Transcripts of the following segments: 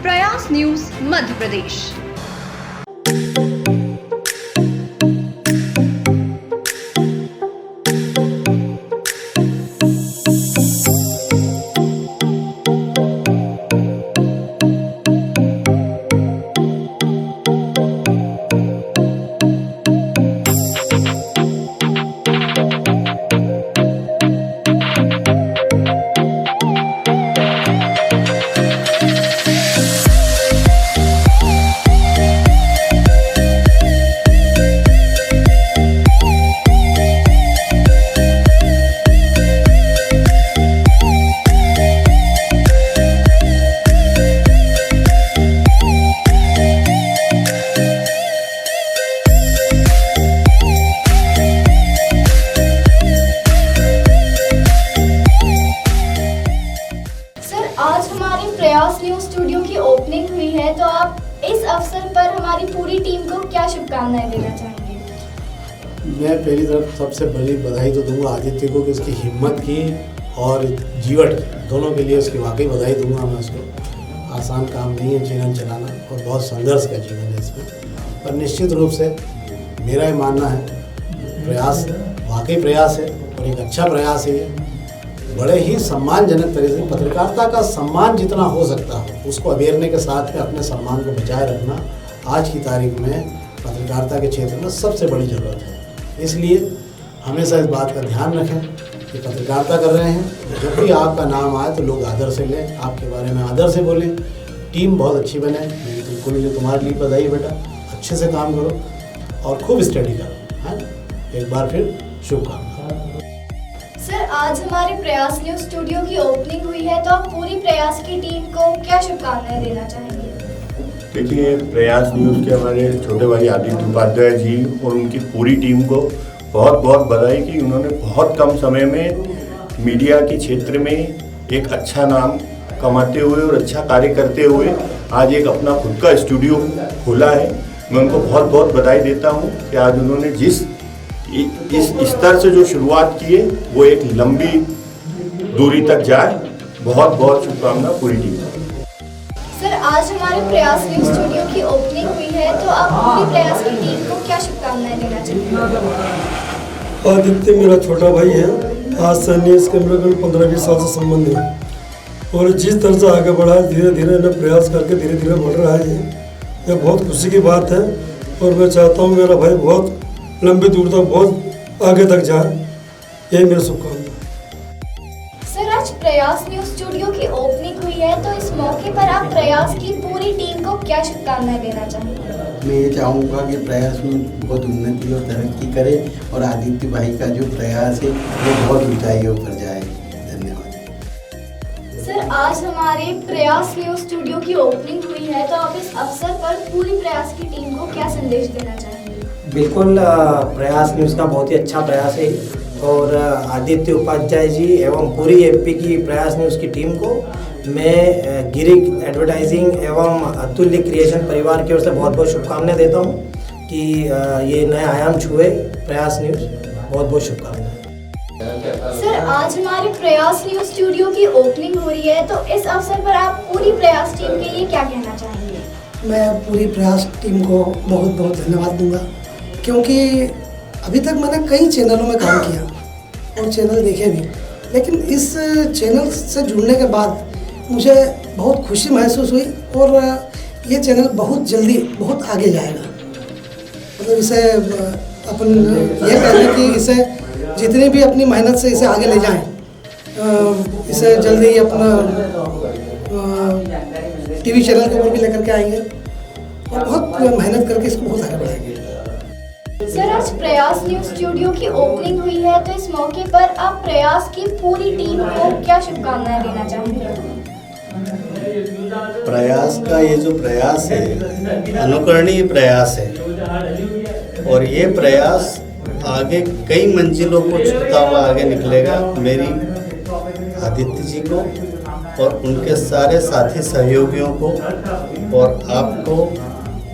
प्रयास न्यूज मध्य प्रदेश। आज हमारी प्रयास न्यूज स्टूडियो की ओपनिंग हुई है, तो आप इस अवसर पर हमारी पूरी टीम को क्या शुभकामनाएं देना चाहेंगे? मैं पहली तरफ सबसे बड़ी बधाई तो दूंगा आदित्य को कि उसकी हिम्मत की और जीवट दोनों के लिए उसकी वाकई बधाई दूंगा मैं उसको। आसान काम नहीं है चैनल चलाना और बहुत संघर्ष का जीवन है इसमें, पर निश्चित रूप से मेरा ये मानना है प्रयास वाकई प्रयास है और एक अच्छा प्रयास है। बड़े ही सम्मानजनक तरीके से पत्रकारिता का सम्मान जितना हो सकता हो उसको अवेरने के साथ में अपने सम्मान को बचाए रखना आज की तारीख में पत्रकारिता के क्षेत्र में सबसे बड़ी ज़रूरत है। इसलिए हमेशा इस बात का ध्यान रखें कि पत्रकारिता कर रहे हैं, जब भी आपका नाम आए तो लोग आदर से लें, आपके बारे में आदर से बोलें, टीम बहुत अच्छी बने। मेरी बिल्कुल लिए तुम्हारे लिए बधाई बेटा, अच्छे से काम करो और खूब स्टडी करो। हाँ, एक बार फिर शुभकामनाएं। सर, आज हमारे प्रयास न्यूज स्टूडियो की ओपनिंग हुई है, तो आप पूरी प्रयास की टीम को क्या शुभकामनाएं देना चाहेंगे? देखिए, प्रयास न्यूज़ के हमारे छोटे भाई आदित्य उपाध्याय जी और उनकी पूरी टीम को बहुत बहुत बधाई कि उन्होंने बहुत कम समय में मीडिया के क्षेत्र में एक अच्छा नाम कमाते हुए और अच्छा कार्य करते हुए आज एक अपना खुद का स्टूडियो खोला है। मैं उनको बहुत बहुत बधाई देता हूँ कि आज उन्होंने इस स्तर से जो शुरुआत की है वो एक लंबी दूरी तक जाए। बहुत बहुत शुभकामना पूरी टीम को। सर, आज हमारे प्रयास न्यूज स्टूडियो की ओपनिंग हुई है, तो आप पूरी प्रयास की टीम को क्या शुभकामनाएं देना चाहेंगे? आदित्य मेरा छोटा भाई है, आज से न्यूज़ के मेरे 15-20 साल से संबंध है और जिस तरह से आगे बढ़ा है धीरे धीरे ना प्रयास करके धीरे धीरे बढ़ रहा है। ये बहुत खुशी की बात है और मैं चाहता हूँ मेरा भाई बहुत लंबी दूर तक बहुत आगे तक जाए, यही मेरी शुभकामना। सर, आज प्रयास न्यूज स्टूडियो की ओपनिंग हुई है, तो इस मौके पर आप प्रयास की पूरी टीम को क्या शुभकामनाएं देना चाहेंगे? मैं ये चाहूँगा कि प्रयास में बहुत उन्नति और तरक्की करे और आदित्य भाई का जो प्रयास है वो बहुत ऊंचाइयों पर जाए। धन्यवाद। सर, आज हमारे प्रयास न्यूज स्टूडियो की ओपनिंग हुई है, तो आप इस अवसर पर पूरी प्रयास की टीम को क्या संदेश देना चाहेंगे? बिल्कुल, प्रयास न्यूज़ का बहुत ही अच्छा प्रयास है और आदित्य उपाध्याय जी एवं पूरी एमपी की प्रयास न्यूज़ की टीम को मैं गिरिक एडवर्टाइजिंग एवं अतुल्य क्रिएशन परिवार की ओर से बहुत बहुत शुभकामनाएं देता हूं कि ये नए आयाम छुए प्रयास न्यूज़। बहुत बहुत शुभकामनाएं। सर, आज हमारे प्रयास न्यूज स्टूडियो की ओपनिंग हो रही है, तो इस अवसर पर आप पूरी प्रयास टीम के लिए क्या कहना चाहेंगे? मैं पूरी प्रयास टीम को बहुत बहुत धन्यवाद दूंगा, क्योंकि अभी तक मैंने कई चैनलों में काम किया और चैनल देखे भी, लेकिन इस चैनल से जुड़ने के बाद मुझे बहुत खुशी महसूस हुई और ये चैनल बहुत जल्दी बहुत आगे जाएगा। मतलब इसे अपन ये कह रहे हैं कि इसे जितनी भी अपनी मेहनत से इसे आगे ले जाएं, इसे जल्दी ही अपना टीवी चैनल के ऊपर भी लेकर के आएंगे और बहुत मेहनत करके इसको बहुत आगे बढ़ाएंगे। सर, आज प्रयास न्यूज स्टूडियो की ओपनिंग हुई है, तो इस मौके पर आप प्रयास की पूरी टीम को क्या शुभकामनाएं देना चाहेंगे? प्रयास का ये जो प्रयास है अनुकरणीय प्रयास है और ये प्रयास आगे कई मंजिलों को छूता हुआ आगे निकलेगा। मेरी आदित्य जी को और उनके सारे साथी सहयोगियों को और आपको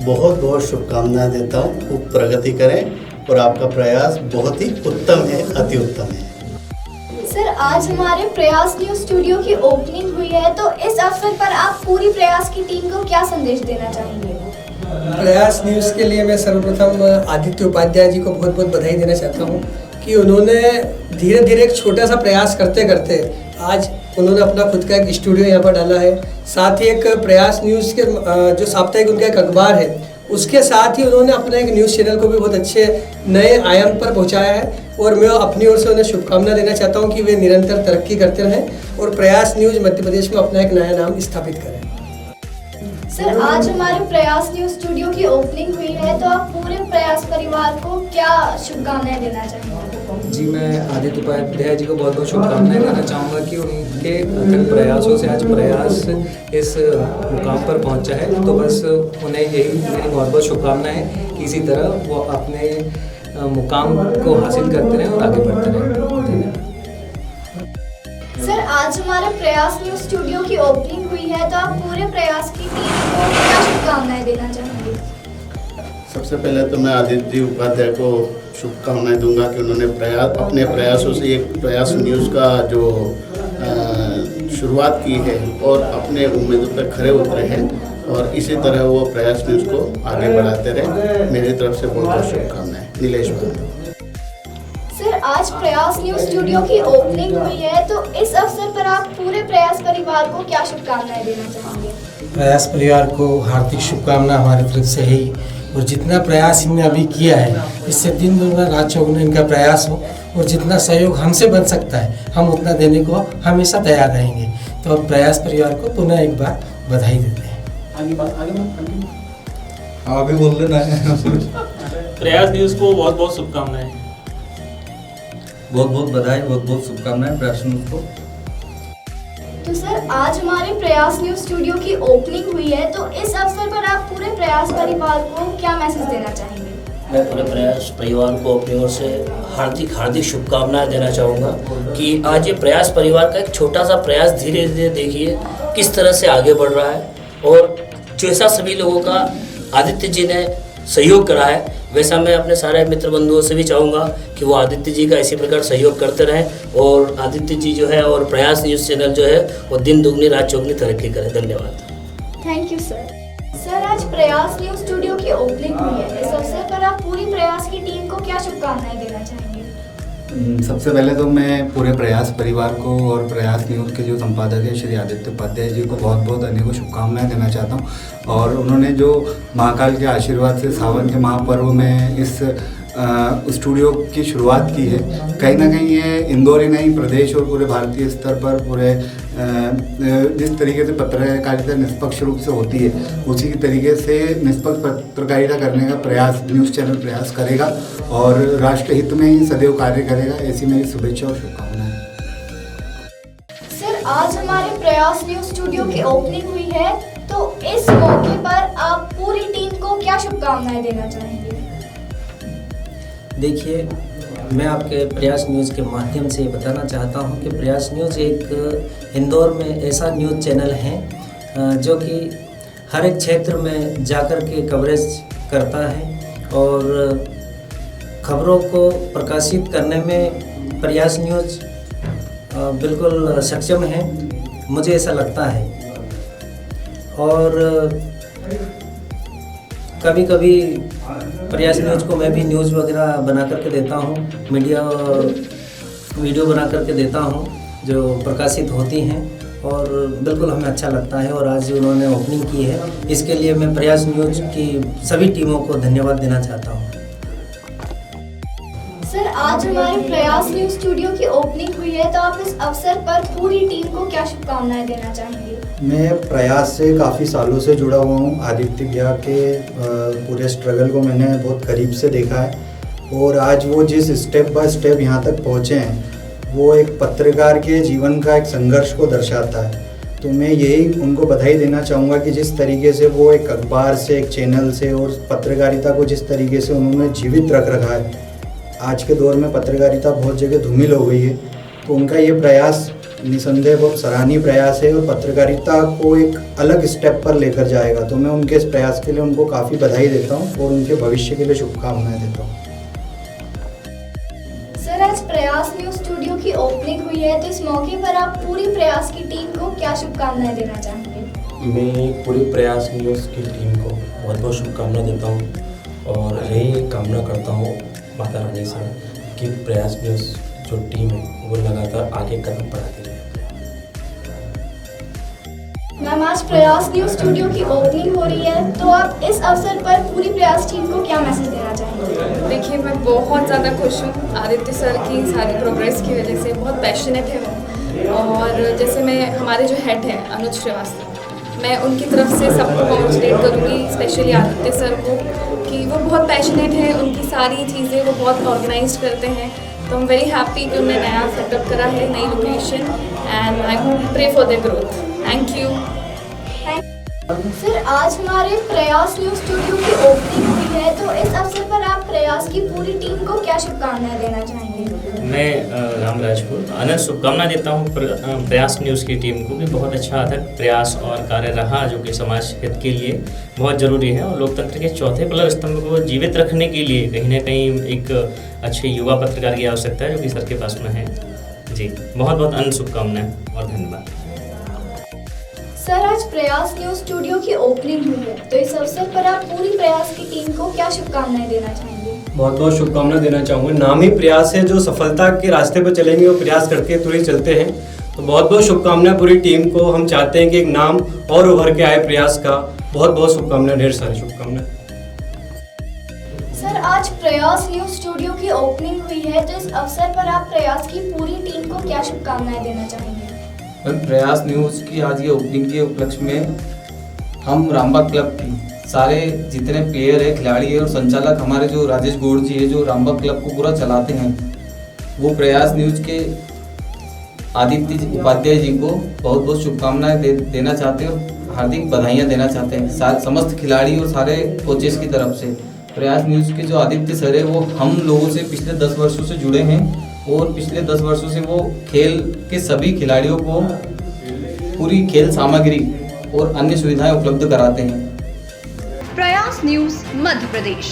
बहुत बहुत शुभकामनाएं देता हूँ। खूब प्रगति करें और आपका प्रयास बहुत ही उत्तम है, अति उत्तम है। सर, आज हमारे प्रयास न्यूज स्टूडियो की ओपनिंग हुई है, तो इस अवसर पर आप पूरी प्रयास की टीम को क्या संदेश देना चाहेंगे? प्रयास न्यूज़ के लिए मैं सर्वप्रथम आदित्य उपाध्याय जी को बहुत बहुत बधाई देना चाहता हूँ कि उन्होंने धीरे धीरे एक छोटा सा प्रयास करते करते आज उन्होंने अपना खुद का एक स्टूडियो यहाँ पर डाला है। साथ ही एक प्रयास न्यूज़ के जो साप्ताहिक उनका एक अखबार है, उसके साथ ही उन्होंने अपना एक न्यूज़ चैनल को भी बहुत अच्छे नए आयाम पर पहुँचाया है। और मैं अपनी ओर से उन्हें शुभकामना देना चाहता हूँ कि वे निरंतर तरक्की करते रहें और प्रयास न्यूज़ मध्य प्रदेश में अपना एक नया नाम स्थापित करें। सर, आज हमारे प्रयास न्यूज स्टूडियो की ओपनिंग हुई है, तो आप पूरे प्रयास परिवार को क्या शुभकामनाएं देना चाहेंगे? जी, मैं आदित्य उपाध्याय जी को बहुत बहुत शुभकामनाएं देना चाहूँगा कि उनके अथक प्रयासों से आज प्रयास इस मुकाम पर पहुँचा है। तो बस उन्हें यही मेरी बहुत बहुत शुभकामनाएं हैं कि इसी तरह वो अपने मुकाम को हासिल करते रहें और आगे बढ़ते रहें। धन्यवाद। सर, आज हमारे प्रयास न्यूज स्टूडियो की ओपनिंग हुई है, तो आप पूरे प्रयास की टीम को क्या शुभकामनाएं देना चाहेंगे? सबसे पहले तो मैं आदित्य उपाध्याय को शुभकामनाएं दूंगा कि उन्होंने अपने प्रयासों से एक प्रयास न्यूज़ का जो शुरुआत की है और अपने उम्मीदों पर खरे उतरे हैं और इसी तरह वो प्रयास न्यूज़ को आगे बढ़ाते रहे। मेरी तरफ से बहुत बहुत शुभकामनाएं। नीलेश भाई। सर, आज प्रयास न्यूज स्टूडियो की ओपनिंग हुई है, तो इस अवसर पर आप पूरे प्रयास परिवार को क्या शुभकामनाएं देना चाहेंगे? प्रयास परिवार को हार्दिक शुभकामना हमारी तरफ से है और जितना प्रयास इनने अभी किया है इससे दिन दुगना रात चौगुना इनका प्रयास हो और जितना सहयोग हमसे बन सकता है हम उतना देने को हमेशा तैयार रहेंगे। तो अब प्रयास परिवार को पुनः एक बार बधाई देते हैं। आगे बोल लेना है। प्रयास न्यूज़ को बहुत बहुत शुभकामनाएं। बहुत बहुत बधाई, बहुत बहुत शुभकामनाएं प्रयास न्यूज़ को। तो सर, आज हमारे प्रयास न्यूज स्टूडियो की ओपनिंग हुई है, तो इस अवसर पर आप पूरे प्रयास परिवार को क्या मैसेज देना चाहेंगे? मैं पूरे प्रयास परिवार को अपनी ओर से हार्दिक शुभकामनाएं देना चाहूँगा कि आज ये प्रयास परिवार का एक छोटा सा प्रयास धीरे धीरे देखिए किस तरह से आगे बढ़ रहा है और जैसा सभी लोगों का आदित्य जी ने सहयोग करा है वैसा मैं अपने सारे मित्र बंधुओं से भी चाहूँगा कि वो आदित्य जी का इसी प्रकार सहयोग करते रहें और आदित्य जी जो है और प्रयास न्यूज़ चैनल जो है वो दिन दुगनी रात चौगनी तरक्की करें। धन्यवाद। Thank you sir. सर, आज प्रयास न्यूज स्टूडियो की ओपनिंग हुई है, इस अवसर पर आप पूरी प्रयास की टीम को क्या शुभकामनाएं देना चाहेंगे? सबसे पहले तो मैं पूरे प्रयास परिवार को और प्रयास न्यूज़ के जो संपादक है श्री आदित्य उपाध्याय जी को बहुत बहुत अनेकों शुभकामनाएं देना चाहता हूं और उन्होंने जो महाकाल के आशीर्वाद से सावन के महापर्व में इस स्टूडियो की शुरुआत की है, कहीं ना कहीं ये इंदौर ही नहीं प्रदेश और पूरे भारतीय स्तर पर पूरे जिस तरीके से पत्रकारिता निष्पक्ष रूप से होती है उसी की तरीके से निष्पक्ष पत्रकारिता करने का प्रयास न्यूज़ चैनल प्रयास करेगा और राष्ट्र हित में ही सदैव कार्य करेगा। ऐसी मेरी शुभेच्छा और शुभकामनाएं। सर, आज हमारे प्रयास न्यूज स्टूडियो की ओपनिंग हुई है, तो इस मौके पर आप पूरी टीम को क्या शुभकामनाएं देना चाहेंगे? देखिए, मैं आपके प्रयास न्यूज़ के माध्यम से बताना चाहता हूं कि प्रयास न्यूज़ एक इंदौर में ऐसा न्यूज़ चैनल है जो कि हर एक क्षेत्र में जाकर के कवरेज करता है और खबरों को प्रकाशित करने में प्रयास न्यूज़ बिल्कुल सक्षम है, मुझे ऐसा लगता है। और कभी कभी प्रयास न्यूज़ को मैं भी न्यूज़ वगैरह बना करके देता हूँ, वीडियो बना करके देता हूँ जो प्रकाशित होती हैं और बिल्कुल हमें अच्छा लगता है। और आज उन्होंने ओपनिंग की है, इसके लिए मैं प्रयास न्यूज़ की सभी टीमों को धन्यवाद देना चाहता हूँ। सर, आज हमारे प्रयास न्यूज स्टूडियो की ओपनिंग हुई है, तो आप इस अवसर पर पूरी टीम को क्या शुभकामनाएं देना चाहेंगे? मैं प्रयास से काफ़ी सालों से जुड़ा हुआ हूँ। आदित्य भैया के पूरे स्ट्रगल को मैंने बहुत करीब से देखा है और आज वो जिस स्टेप बाय स्टेप यहाँ तक पहुँचे हैं वो एक पत्रकार के जीवन का एक संघर्ष को दर्शाता है। तो मैं यही उनको बधाई देना चाहूँगा कि जिस तरीके से वो एक अखबार से, एक चैनल से और पत्रकारिता को जिस तरीके से उन्होंने जीवित रख रखा है। आज के दौर में पत्रकारिता बहुत जगह धूमिल हो गई है, तो उनका ये प्रयास निसंदेह बहुत सराहनीय प्रयास है और पत्रकारिता को एक अलग स्टेप पर लेकर जाएगा। तो मैं उनके इस प्रयास के लिए उनको काफ़ी बधाई देता हूँ और उनके भविष्य के लिए शुभकामनाएं देता हूँ। सर, आज प्रयास न्यूज स्टूडियो की ओपनिंग हुई है, तो इस मौके पर आप पूरी प्रयास की टीम को क्या शुभकामनाएं देना चाहेंगे? मैं पूरी प्रयास न्यूज़ की टीम को बहुत बहुत शुभकामनाएं देता हूँ और यही कामना करता हूँ माता रानी से कि प्रयास न्यूज़ जो टीम है वो लगातार आगे कदम बढ़ाती रहे। मैम, आज प्रयास न्यूज़ स्टूडियो की ओपनिंग हो रही है, तो आप इस अवसर पर पूरी प्रयास टीम को क्या मैसेज देना चाहेंगे? देखिए, मैं बहुत ज़्यादा खुश हूँ आदित्य सर की सारी प्रोग्रेस की वजह से। बहुत पैशनेट है वो, और जैसे मैं हमारे जो हेड हैं अनुज श्रीवास्तव, मैं उनकी तरफ से सबको कॉन्ग्रेचुलेट करूँगी, स्पेशली आदित्य सर को, कि वो बहुत पैशनेट है, उनकी सारी चीज़ें वो बहुत ऑर्गेनाइज करते हैं। तो आई एम वेरी हैप्पी कि उन्होंने नया सेटअप करा है, नई location, and I pray for their growth. Thank you. Sir, आज हमारे प्रयास न्यूज़ स्टूडियो की ओपनिंग हुई है, तो इस अवसर पर आप प्रयास की पूरी टीम को क्या शुभकामनाएं देना चाहेंगे? मैं राम राजपूत अनंत शुभकामनाएं देता हूं प्रयास न्यूज़ की टीम को, भी बहुत अच्छा अथक प्रयास और कार्य रहा जो कि समाज हित के लिए बहुत ज़रूरी है, और लोकतंत्र के चौथे पिलर स्तंभ को जीवित रखने के लिए कहीं ना कहीं एक अच्छे युवा पत्रकार की आवश्यकता है, जो कि सर के पास में है। जी, बहुत बहुत अनंत शुभकामनाएं और धन्यवाद। सर, आज प्रयास न्यूज़ स्टूडियो की ओपनिंग हुई है, तो इस अवसर पर आप पूरी प्रयास की टीम को क्या शुभकामनाएं देना चाहेंगे? बहुत बहुत शुभकामनाएं देना चाहूँगा। नाम ही प्रयास है, जो सफलता के रास्ते पर चलेंगे वो प्रयास करके थोड़ी चलते हैं। तो बहुत बहुत शुभकामनाएं पूरी टीम को। हम चाहते हैं कि एक नाम और उभर के आए प्रयास का। बहुत बहुत शुभकामनाएं, ढेर सारी शुभकामनाएं। सर, आज प्रयास न्यूज़ स्टूडियो की ओपनिंग हुई है, तो इस अवसर पर आप प्रयास की पूरी टीम को क्या शुभकामनाएं देना चाहेंगे? प्रयास न्यूज़ की आज ये ओपनिंग के उपलक्ष्य में हम रामबाग क्लब की सारे जितने प्लेयर है, खिलाड़ी है और संचालक हमारे जो राजेश गौड़ जी है, जो रामबाग क्लब को पूरा चलाते हैं, वो प्रयास न्यूज़ के आदित्य उपाध्याय जी को बहुत बहुत शुभकामनाएं देना चाहते हैं और हार्दिक बधाइयाँ देना चाहते हैं समस्त खिलाड़ी और सारे कोचेस की तरफ से। प्रयास न्यूज़ के जो आदित्य सर है वो हम लोगों से पिछले 10 वर्षों से जुड़े हैं और पिछले 10 वर्षों से वो खेल के सभी खिलाड़ियों को पूरी खेल सामग्री और अन्य सुविधाएं उपलब्ध कराते हैं। प्रयास न्यूज़ मध्य प्रदेश।